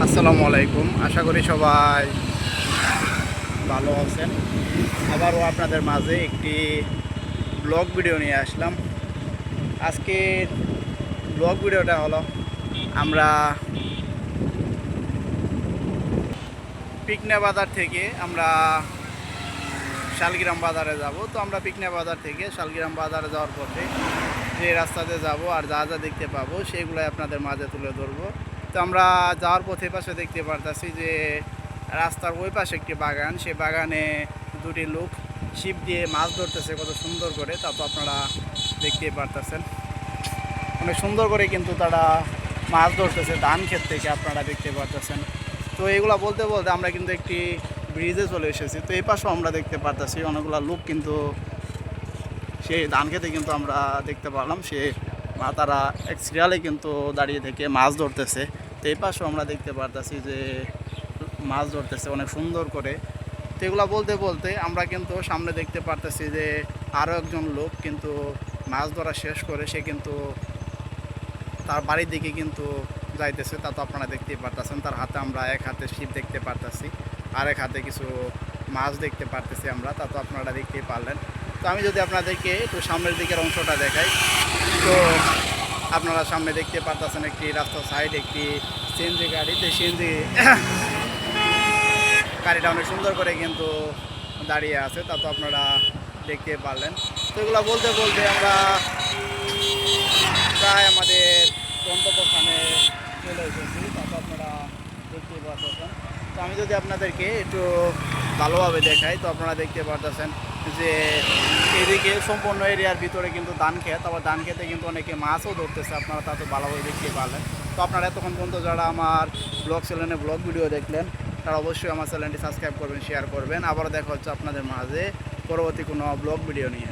আসসালামু আলাইকুম। আশা করি সবাই ভালো আছেন। আবারও আপনাদের মাঝে একটি ব্লগ ভিডিও নিয়ে আসলাম। আজকের ব্লগ ভিডিওটা হলো আমরা পিকনা বাজার থেকে শালগ্রাম বাজারে যাব। তো আমরা পিকনা বাজার থেকে শালগ্রাম বাজারে যাওয়ার পথে যে রাস্তাতে যাব আর যা যা দেখতে পাবো সেগুলোই আপনাদের মাঝে তুলে ধরবো। তো আমরা যাওয়ার পথে পাশে দেখতে পারতাছি যে রাস্তার ওই পাশে একটি বাগান, সেই বাগানে দুটি লোক ছিপ দিয়ে মাছ ধরতেছে কত সুন্দর করে। তা তো আপনারা দেখতেই পারতেছেন, অনেক সুন্দর করে কিন্তু তারা মাছ ধরতেছে ধান ক্ষেত থেকে, আপনারা দেখতে পারতেছেন। তো এগুলো বলতে বলতে আমরা কিন্তু একটি ব্রিজে চলে এসেছি। তো এই পাশেও আমরা দেখতে পারতেছি অনেকগুলো লোক কিন্তু সেই ধান খেতে কিন্তু আমরা দেখতে পারলাম তারা এক সিরিয়ালে কিন্তু দাঁড়িয়ে থেকে মাছ ধরতেছে। তো এই পাশেও আমরা দেখতে পারতেছি যে মাছ ধরতেছে অনেক সুন্দর করে। তো এগুলো বলতে বলতে আমরা কিন্তু সামনে দেখতে পারতেছি যে আরও একজন লোক কিন্তু মাছ ধরা শেষ করে সে কিন্তু তার বাড়ির দিকে কিন্তু যাইতেছে। তা তো আপনারা দেখতেই পারতেছেন, তার হাতে আমরা এক হাতে ছিপ দেখতে পারতেছি আর এক হাতে কিছু মাছ দেখতে পারতেছি আমরা। তা তো আপনারা দেখতেই পারলেন। তো আমি যদি আপনাদেরকে একটু সামনের দিকের অংশটা দেখাই, তো আপনারা সামনে দেখতে পারতেছেন একটি রাস্তার সাইড একটি সিএনজি গাড়ি। তো সিএনজি গাড়িটা অনেক সুন্দর করে কিন্তু দাঁড়িয়ে আছে। তা তো আপনারা দেখতে পারলেন। তো এগুলো বলতে বলতে আমরা প্রায় আমাদের গন্তব্যস্থানে চলে এসেছি। তা তো আপনারা দেখতে পারতেছেন। তো আমি যদি আপনাদেরকে একটু ভালোভাবে দেখাই, তো আপনারা দেখতে পারতেছেন যে এদিকে সম্পূর্ণ এরিয়ার ভিতরে কিন্তু ধান ক্ষেত, আবার ধান খেতে কিন্তু অনেকে মাছও ধরতেছে, আপনারা তা তো ভালোভাবে দেখতে পারলেন। তো আপনারা এতক্ষণ পর্যন্ত যারা আমার ব্লগ চ্যানেলে ব্লগ ভিডিও দেখলেন তারা অবশ্যই আমার চ্যানেলটি সাবস্ক্রাইব করবেন, শেয়ার করবেন। আবারও দেখা হচ্ছে আপনাদের মাঝে পরবর্তী কোনো ব্লগ ভিডিও নিয়ে।